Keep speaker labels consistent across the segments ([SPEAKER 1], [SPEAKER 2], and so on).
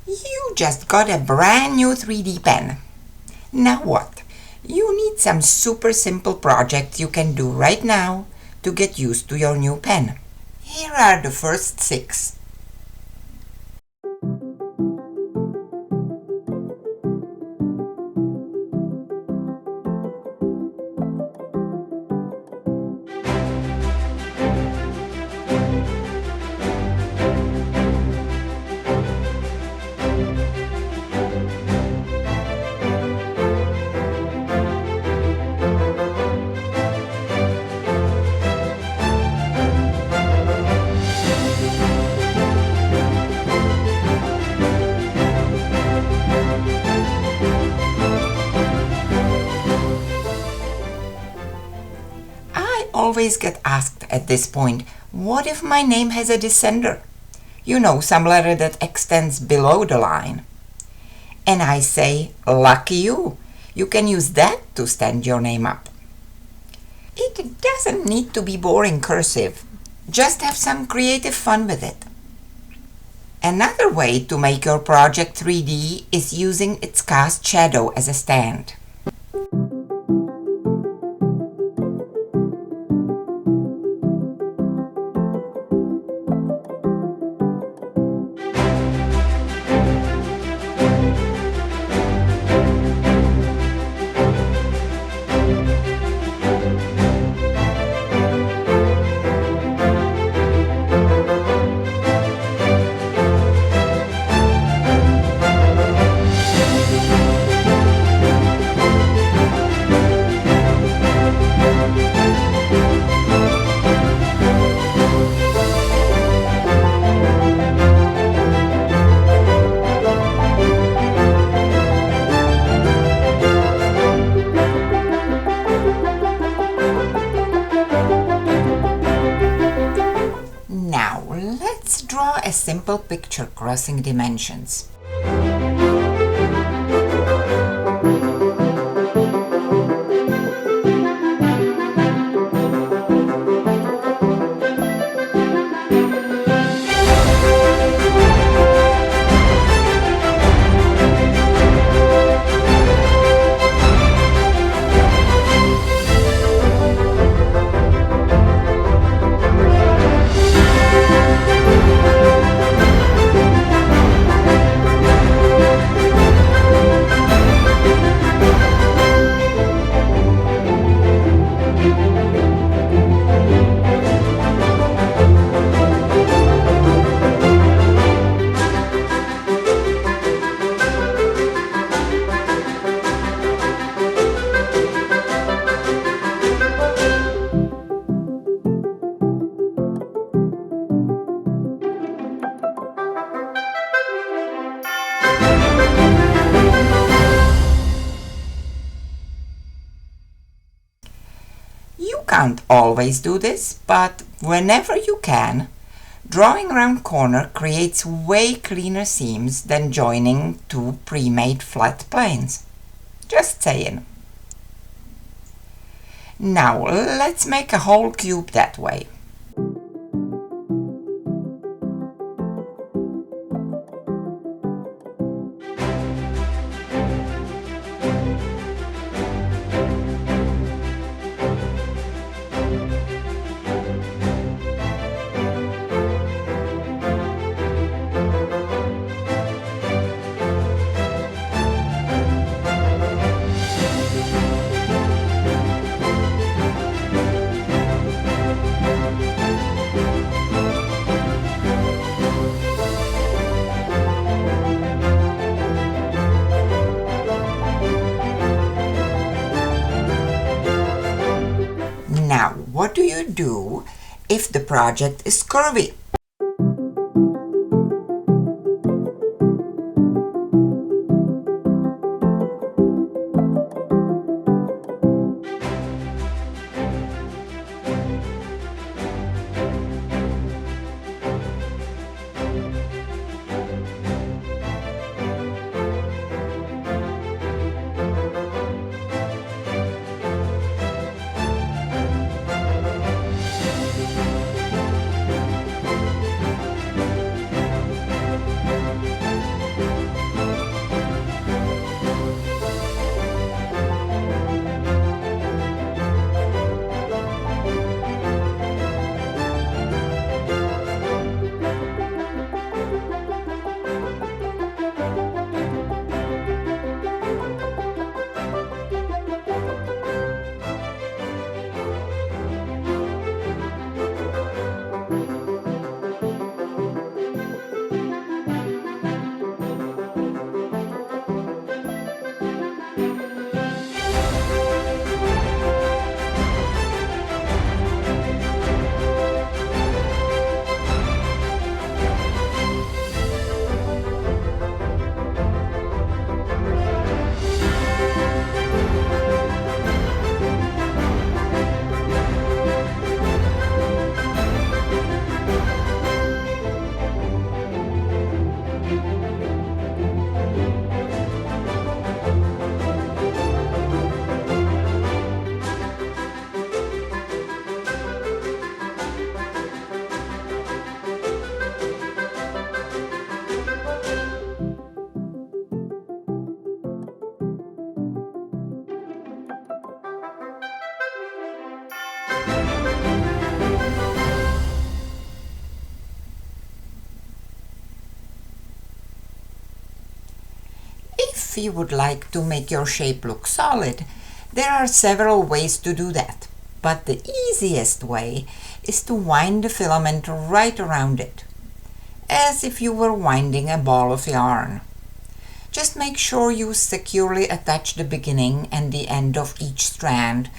[SPEAKER 1] You just got a brand new 3D pen. Now what? You need some super simple projects you can do right now to get used to your new pen. Here are the first 6. Always get asked at this point, what if my name has a descender? You know, some letter that extends below the line. And I say, lucky you. You can use that to stand your name up. It doesn't need to be boring cursive. Just have some creative fun with it. Another way to make your project 3D is using its cast shadow as a stand. Let's draw a simple picture crossing dimensions. You can't always do this, but whenever you can, drawing around corner creates way cleaner seams than joining two pre-made flat planes. Just saying. Now let's make a whole cube that way. Now, what do you do if the project is curvy? If you would like to make your shape look solid, there are several ways to do that, but the easiest way is to wind the filament right around it, as if you were winding a ball of yarn. Just make sure you securely attach the beginning and the end of each strand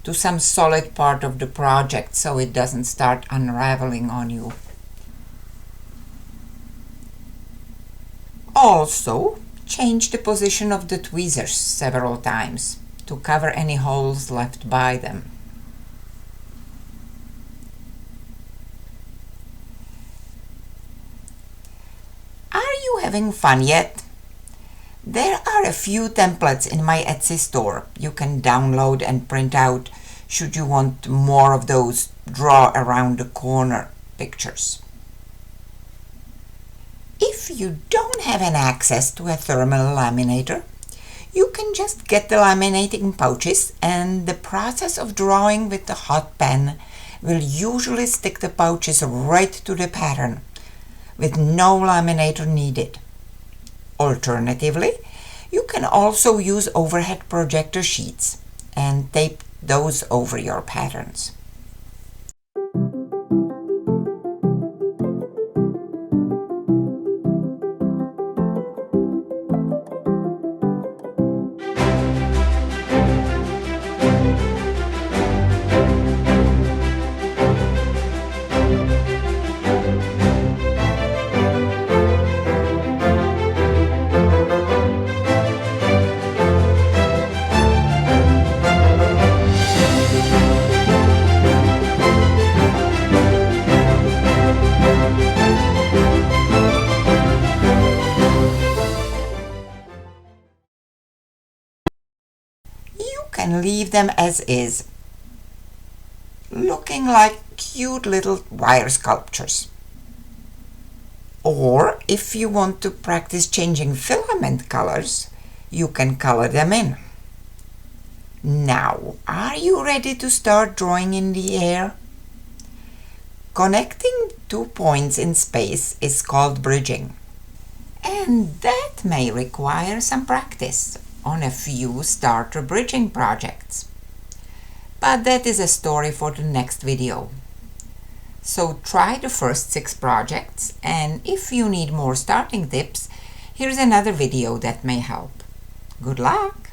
[SPEAKER 1] to some solid part of the project so it doesn't start unraveling on you. Also, change the position of the tweezers several times to cover any holes left by them. Are you having fun yet? There are a few templates in my Etsy store you can download and print out should you want more of those draw around the corner pictures. If you don't have an access to a thermal laminator, you can just get the laminating pouches, and the process of drawing with the hot pen will usually stick the pouches right to the pattern with no laminator needed. Alternatively, you can also use overhead projector sheets and tape those over your patterns. And leave them as is, looking like cute little wire sculptures. Or if you want to practice changing filament colors, you can color them in. Now, are you ready to start drawing in the air? Connecting 2 points in space is called bridging, and that may require some practice on a few starter bridging projects. But that is a story for the next video. So try the first 6 projects, and if you need more starting tips, here's another video that may help. Good luck!